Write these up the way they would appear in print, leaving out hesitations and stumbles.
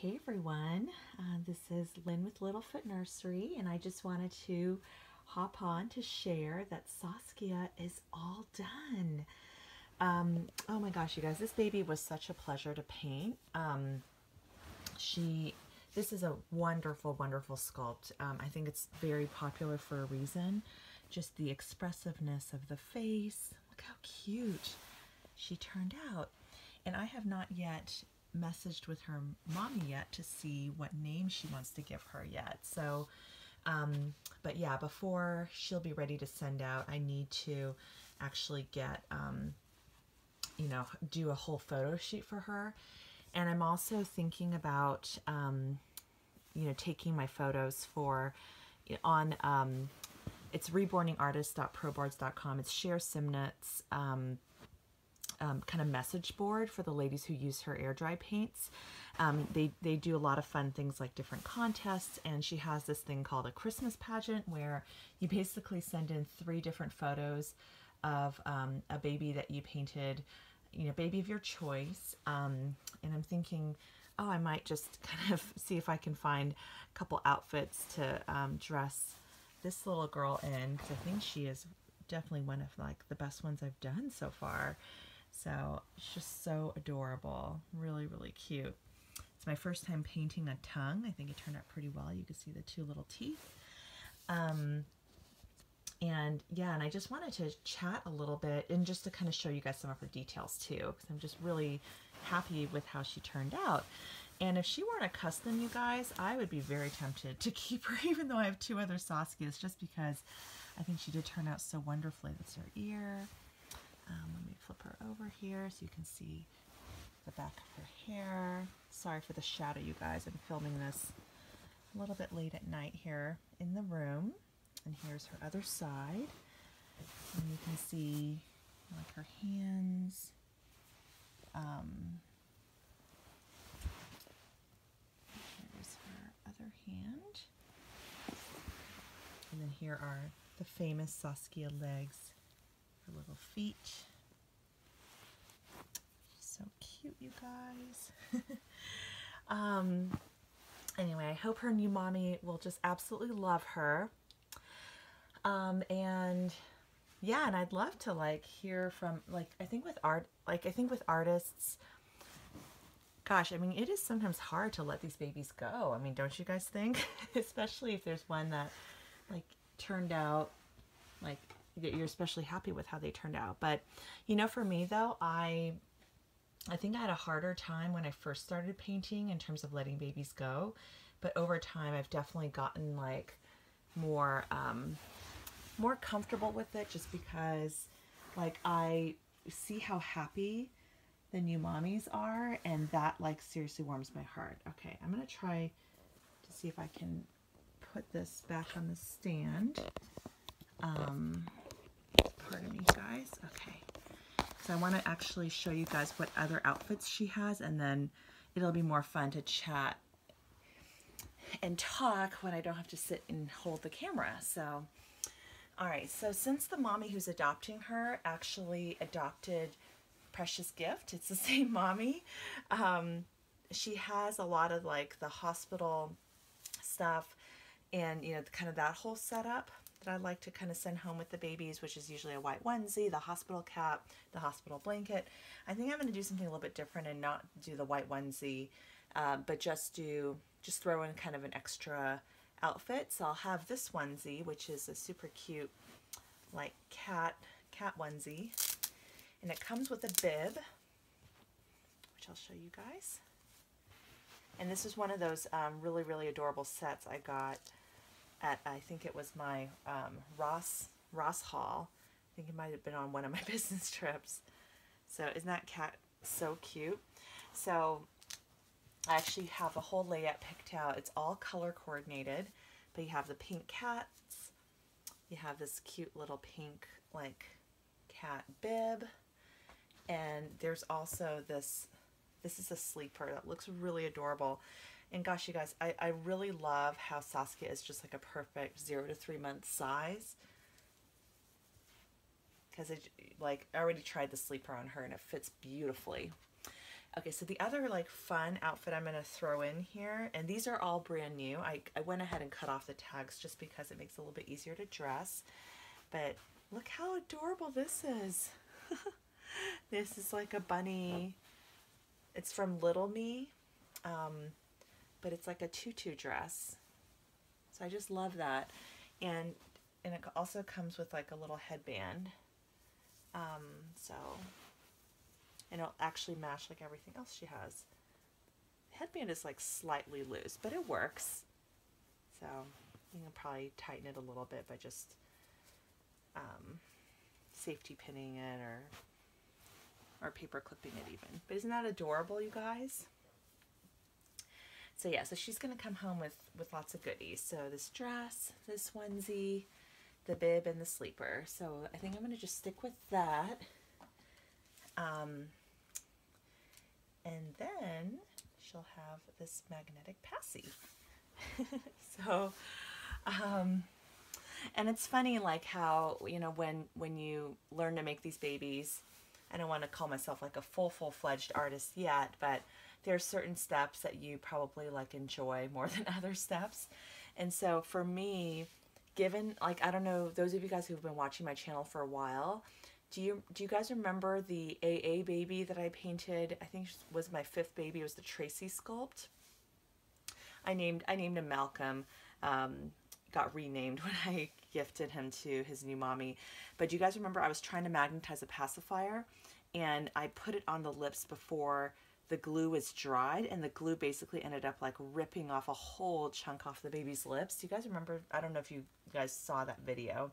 Hey everyone, this is Lynn with Littlefoot Nursery, and I just wanted to hop on to share that Saskia is all done. Oh my gosh, you guys, this baby was such a pleasure to paint. This is a wonderful, wonderful sculpt. I think it's very popular for a reason. Just the expressiveness of the face. Look how cute she turned out. And I have not yet messaged with her mommy yet to see what name she wants to give her yet. So, but yeah, before she'll be ready to send out, I need to actually get, do a whole photo shoot for her. And I'm also thinking about, taking my photos for on, it's reborningartist.proboards.com. It's Cher Simnet's, kind of message board for the ladies who use her air dry paints. They do a lot of fun things like different contests, and she has this thing called a Christmas pageant where you basically send in 3 different photos of a baby that you painted, baby of your choice. And I'm thinking, oh, I might just kind of see if I can find a couple outfits to dress this little girl in, because I think she is definitely one of like the best ones I've done so far. So it's just so adorable. Really, really cute. It's my first time painting a tongue. I think it turned out pretty well. You can see the 2 little teeth. And yeah, and I just wanted to chat a little bit and just to kind of show you guys some of her details too, because I'm just really happy with how she turned out. And if she weren't a custom, you guys, I would be very tempted to keep her, even though I have 2 other Saskias, just because I think she did turn out so wonderfully. That's her ear. Let me flip her over here so you can see the back of her hair. Sorry for the shadow, you guys. I'm filming this a little bit late at night here in the room. And here's her other side. And you can see like her hands. Here's her other hand. And then here are the famous Saskia legs. Her little feet. So cute, you guys. Anyway, I hope her new mommy will just absolutely love her. And yeah, and I'd love to like hear from I think with artists, gosh, I mean, it is sometimes hard to let these babies go. I mean, don't you guys think? Especially if there's one that like turned out like that you're especially happy with how they turned out. But for me though, I think I had a harder time when I first started painting in terms of letting babies go, but over time I've definitely gotten like more comfortable with it, just because like I see how happy the new mommies are, and that like seriously warms my heart. Okay, I'm gonna try to see if I can put this back on the stand. Pardon me, guys. Okay. So I want to actually show you guys what other outfits she has, and then it'll be more fun to chat and talk when I don't have to sit and hold the camera. So, all right. So since the mommy who's adopting her actually adopted Precious Gift, it's the same mommy. She has a lot of like the hospital stuff and, kind of that whole setup that I like to kind of send home with the babies, which is usually a white onesie, the hospital cap, the hospital blanket. I think I'm going to do something a little bit different and not do the white onesie, but just throw in kind of an extra outfit. So I'll have this onesie, which is a super cute, like cat onesie, and it comes with a bib, which I'll show you guys. And this is one of those really, really adorable sets I got at, I think it was my Ross haul. I think it might have been on one of my business trips. So isn't that cat so cute? So I actually have a whole layout picked out. It's all color coordinated, but you have the pink cats. You have this cute little pink like cat bib. And there's also this is a sleeper that looks really adorable. And gosh, you guys, I really love how Saskia is just like a perfect 0 to 3 month size. Because I already tried the sleeper on her and it fits beautifully. Okay, so the other like fun outfit I'm gonna throw in here, and these are all brand new. I went ahead and cut off the tags just because it makes it a little bit easier to dress. But look how adorable this is. This is like a bunny. It's from Little Me, but it's like a tutu dress. So I just love that. And it also comes with like a little headband. So, and it'll actually match like everything else she has. The headband is like slightly loose, but it works. So you can probably tighten it a little bit by just safety pinning it or paper clipping it even. But isn't that adorable, you guys? So yeah, so she's gonna come home with lots of goodies. So this dress, this onesie, the bib, and the sleeper. So I think I'm gonna just stick with that. And then she'll have this magnetic passy. So, and it's funny like how, you know, when you learn to make these babies, I don't want to call myself like a full-fledged artist yet, but there are certain steps that you probably like enjoy more than other steps. And so for me, given, like, I don't know, those of you guys who've been watching my channel for a while, do you guys remember the AA baby that I painted? I think was my 5th baby. It was the Tracy sculpt. I named him Malcolm. Got renamed when I gifted him to his new mommy. But do you guys remember I was trying to magnetize a pacifier and I put it on the lips before the glue was dried, and the glue basically ended up like ripping off a whole chunk off the baby's lips. Do you guys remember? I don't know if you guys saw that video.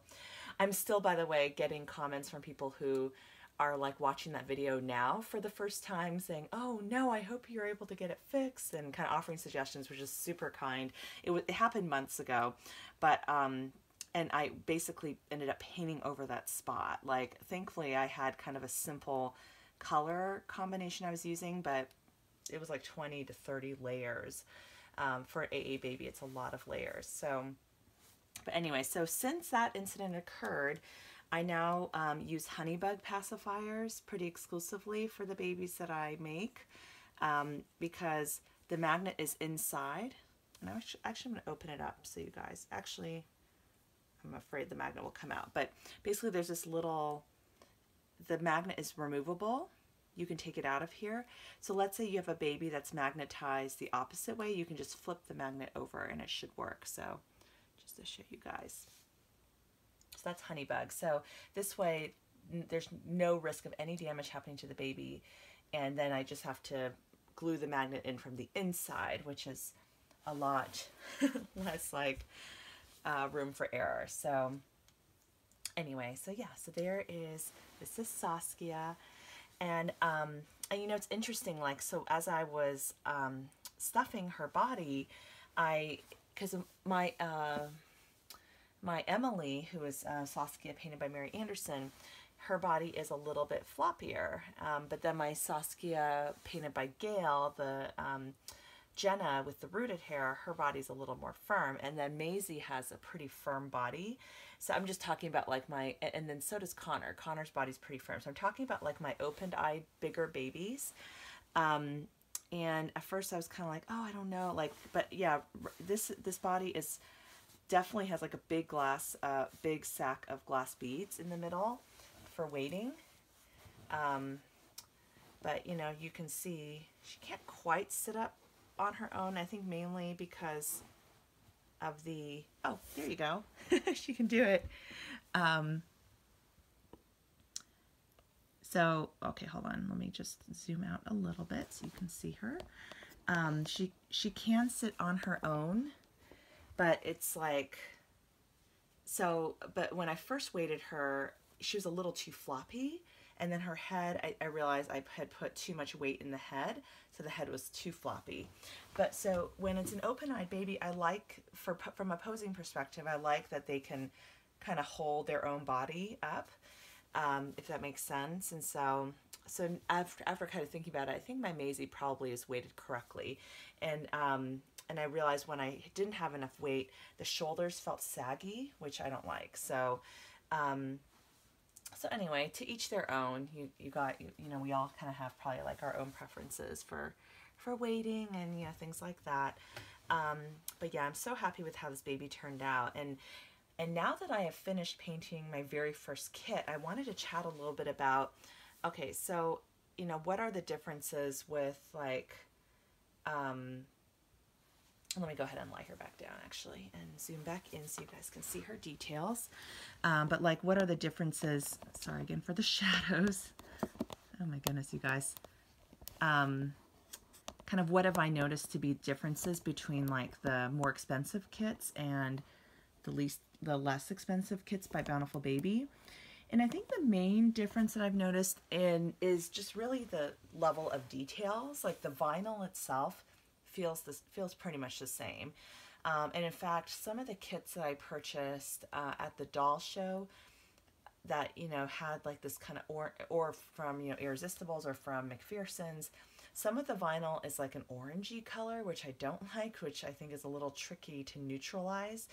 I'm still, by the way, getting comments from people who are like watching that video now for the first time saying, oh no, I hope you're able to get it fixed, and kind of offering suggestions, which is super kind. It happened months ago, but and I basically ended up painting over that spot. Like, thankfully I had kind of a simple color combination I was using, but it was like 20 to 30 layers. For AA baby, it's a lot of layers. So, but anyway, so since that incident occurred, I now use honeybug pacifiers pretty exclusively for the babies that I make, because the magnet is inside. And I'm actually going to open it up so you guys, actually, I'm afraid the magnet will come out. But basically there's this little, the magnet is removable. You can take it out of here. So let's say you have a baby that's magnetized the opposite way. You can just flip the magnet over and it should work. So just to show you guys. So that's honeybug. So this way there's no risk of any damage happening to the baby. And then I just have to glue the magnet in from the inside, which is a lot less like room for error. So anyway, so yeah, so this is Saskia. And you know, it's interesting, like, so as I was stuffing her body, because my Emily, who is Saskia painted by Mary Anderson, her body is a little bit floppier. But then my Saskia painted by Gail, the Jenna with the rooted hair, her body's a little more firm. And then Maisie has a pretty firm body. So I'm just talking about like and then so does Connor. Connor's body's pretty firm. So I'm talking about like my opened-eyed, bigger babies. And at first I was kind of like, oh, I don't know. Like, but yeah, this body is definitely has like a big sack of glass beads in the middle for weighting. But you know, you can see she can't quite sit up on her own, I think mainly because of the, oh, there you go. She can do it. So, okay, hold on. Let me just zoom out a little bit so you can see her. She can sit on her own, but it's like, so, but when I first weighted her, she was a little too floppy. And then her head, I realized I had put too much weight in the head, so the head was too floppy. But so when it's an open-eyed baby, I like, from a posing perspective, I like that they can kind of hold their own body up, if that makes sense. And so after kind of thinking about it, I think my Maisie probably is weighted correctly. And I realized when I didn't have enough weight, the shoulders felt saggy, which I don't like. So, So anyway, to each their own. You know, we all kind of have probably like our own preferences for weighting and, you know, things like that. But yeah, I'm so happy with how this baby turned out. And now that I have finished painting my very first kit, I wanted to chat a little bit about, okay, so, you know, what are the differences with like, let me go ahead and lie her back down actually and zoom back in so you guys can see her details. But like, what are the differences? Sorry again for the shadows. Oh my goodness, you guys. Kind of what have I noticed to be differences between like the more expensive kits and the less expensive kits by Bountiful Baby. And I think the main difference that I've noticed is just really the level of details. Like the vinyl itself feels pretty much the same. And in fact, some of the kits that I purchased at the doll show that, you know, had like this kind of, or from, you know, Irresistibles or from McPherson's, some of the vinyl is like an orangey color, which I don't like, which I think is a little tricky to neutralize.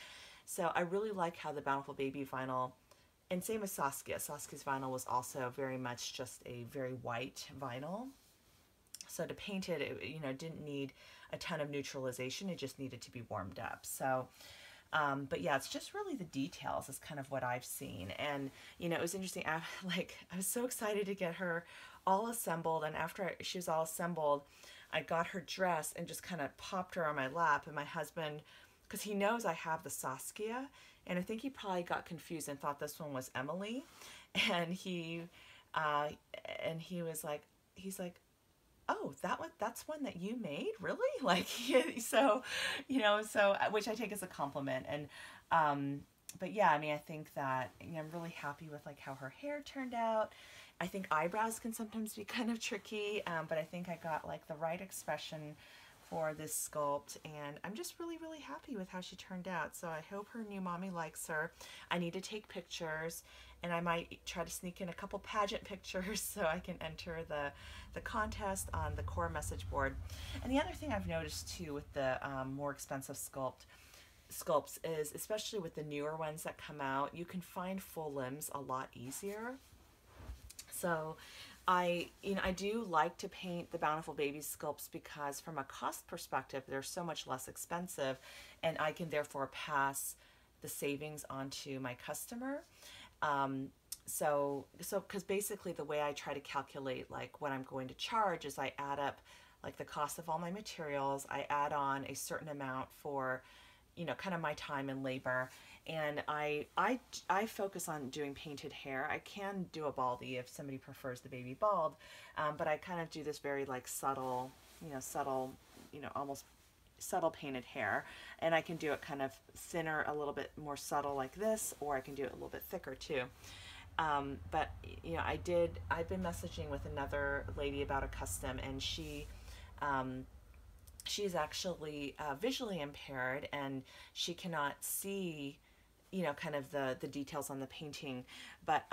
So I really like how the Bountiful Baby vinyl, and same as Saskia. Saskia's vinyl was also very much just a very white vinyl. So to paint it, you know, didn't need a ton of neutralization. It just needed to be warmed up. So, but yeah, it's just really the details is kind of what I've seen. And, you know, it was interesting. I was so excited to get her all assembled. And after she was all assembled, I got her dressed and just kind of popped her on my lap. And my husband, because he knows I have the Saskia, and I think he probably got confused and thought this one was Emily. And he was like, he's like, oh, that's one that you made, really? Like, so, you know, so, which I take as a compliment. And, but yeah, I mean, I think that, you know, I'm really happy with like how her hair turned out. I think eyebrows can sometimes be kind of tricky, but I think I got like the right expression for this sculpt, and I'm just really, really happy with how she turned out. So I hope her new mommy likes her. I need to take pictures, and I might try to sneak in a couple pageant pictures so I can enter the contest on the core message board. And the other thing I've noticed too with the more expensive sculpts is, especially with the newer ones that come out, you can find full limbs a lot easier. So I do like to paint the Bountiful Baby sculpts because from a cost perspective, they're so much less expensive, and I can therefore pass the savings on to my customer. So because basically the way I try to calculate like what I'm going to charge is I add up like the cost of all my materials, I add on a certain amount for, you know, kind of my time and labor. And I focus on doing painted hair. I can do a baldy if somebody prefers the baby bald, but I kind of do this very like subtle, almost subtle painted hair. And I can do it kind of thinner, a little bit more subtle like this, or I can do it a little bit thicker too. But you know, I've been messaging with another lady about a custom, and she's actually visually impaired, and she cannot see, you know, kind of the details on the painting. But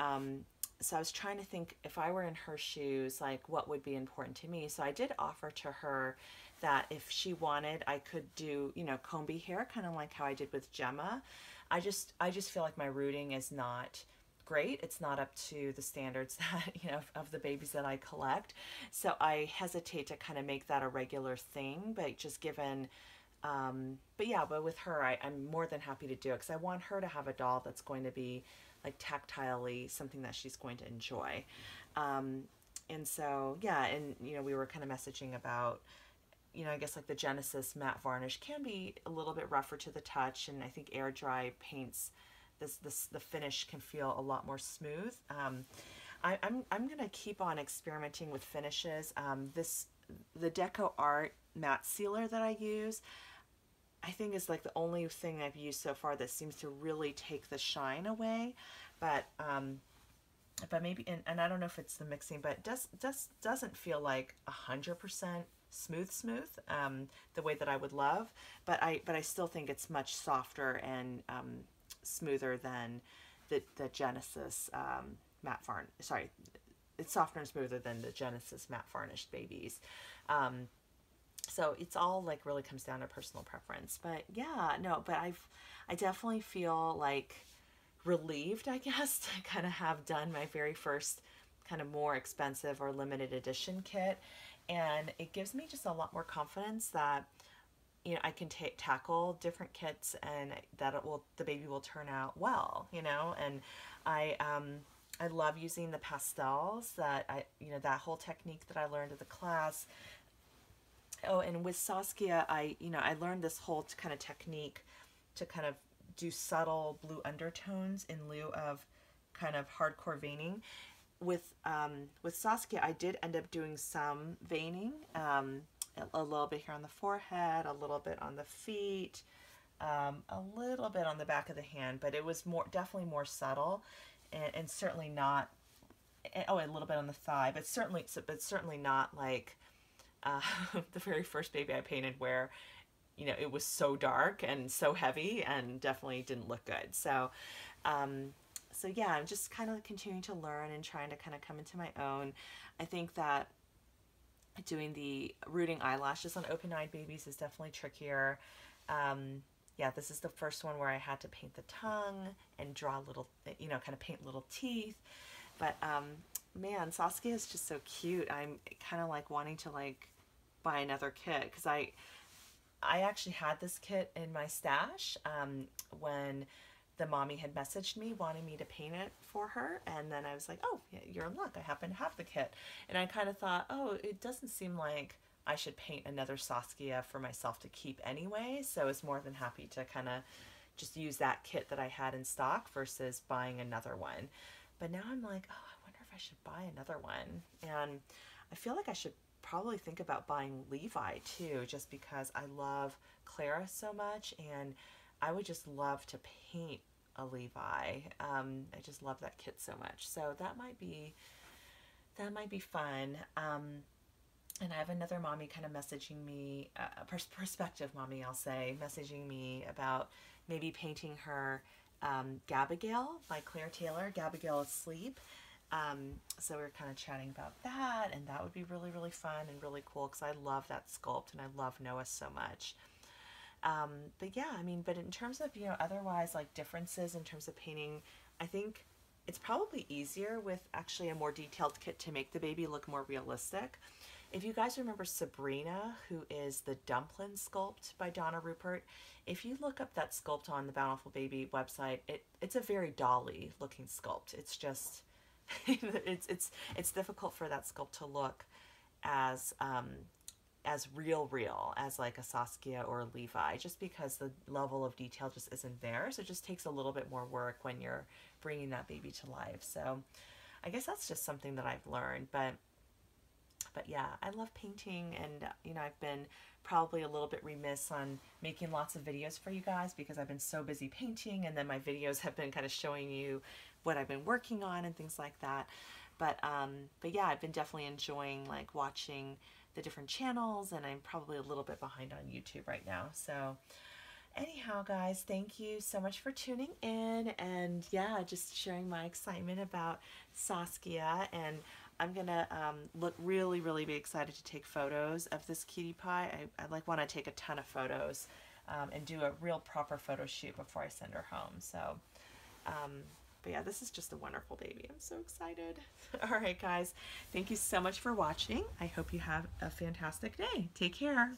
so I was trying to think, if I were in her shoes, like what would be important to me. So I did offer to her that if she wanted, I could do, you know, comby hair, kind of like how I did with Gemma. I just feel like my rooting is not great. It's not up to the standards that, you know, of the babies that I collect. So I hesitate to kind of make that a regular thing, but just given, but with her, I'm more than happy to do it because I want her to have a doll that's going to be like tactilely something that she's going to enjoy. And so, yeah, and, you know, we were kind of messaging about, you know, I guess like the Genesis matte varnish can be a little bit rougher to the touch, and I think air dry paints, the finish can feel a lot more smooth. I'm gonna keep on experimenting with finishes. The Deco Art matte sealer that I use, I think is like the only thing I've used so far that seems to really take the shine away. But maybe, and I don't know if it's the mixing, but it doesn't feel like 100% smooth the way that I would love. But I still think it's much softer and smoother than the Genesis matte varnish. Sorry, it's softer and smoother than the Genesis matte varnished babies. So it's all like really comes down to personal preference. But yeah, no, but I definitely feel like relieved, I guess, to kind of have done my very first kind of more expensive or limited edition kit. And it gives me just a lot more confidence that, you know, I can tackle different kits and that the baby will turn out well, you know. And I love using the pastels that whole technique that I learned at the class. Oh, and with Saskia, I learned this whole kind of technique to kind of do subtle blue undertones in lieu of kind of hardcore veining. With Saskia, I did end up doing some veining, a little bit here on the forehead, a little bit on the feet, a little bit on the back of the hand, but it was definitely more subtle, and certainly not. Oh, a little bit on the thigh, but certainly not like the very first baby I painted, where, you know, it was so dark and so heavy and definitely didn't look good. So, so yeah, I'm just kind of continuing to learn and trying to kind of come into my own. I think that doing the rooting eyelashes on open-eyed babies is definitely trickier. Yeah, this is the first one where I had to paint the tongue and draw little, you know, kind of paint little teeth. But man, Saskia is just so cute. I'm kind of like wanting to like buy another kit, because I actually had this kit in my stash when the mommy had messaged me wanting me to paint it for her, and then I was like, oh, yeah, you're in luck, I happen to have the kit. And I kind of thought, oh, it doesn't seem like I should paint another Saskia for myself to keep anyway, so I was more than happy to kind of just use that kit that I had in stock versus buying another one. But now I'm like, oh, I wonder if I should buy another one. And I feel like I should probably think about buying Levi too, just because I love Clara so much, and I would just love to paint a Levi. I just love that kit so much. So that might be fun. And I have another mommy kind of messaging me, a prospective mommy, I'll say, messaging me about maybe painting her Gabigail by Claire Taylor, Gabigail Asleep. So we were kind of chatting about that, and that would be really, really fun and really cool, because I love that sculpt and I love Noah so much. But yeah, I mean, but in terms of, you know, otherwise like differences in terms of painting, I think it's probably easier with actually a more detailed kit to make the baby look more realistic. If you guys remember Sabrina, who is the dumpling sculpt by Donna Rupert, if you look up that sculpt on the Bountiful Baby website, it's a very dolly looking sculpt. It's just, it's difficult for that sculpt to look as real as like a Saskia or a Levi, just because the level of detail just isn't there. So it just takes a little bit more work when you're bringing that baby to life. So I guess that's just something that I've learned. But yeah, I love painting, and you know, I've been probably a little bit remiss on making lots of videos for you guys, because I've been so busy painting, and then my videos have been kind of showing you what I've been working on and things like that. But yeah, I've been definitely enjoying like watching the different channels, and I'm probably a little bit behind on YouTube right now. So anyhow, guys, thank you so much for tuning in, and yeah, just sharing my excitement about Saskia. And I'm gonna look really be excited to take photos of this cutie pie. I like want to take a ton of photos and do a real proper photo shoot before I send her home. So but yeah, this is just a wonderful baby. I'm so excited. All right, guys, thank you so much for watching. I hope you have a fantastic day. Take care.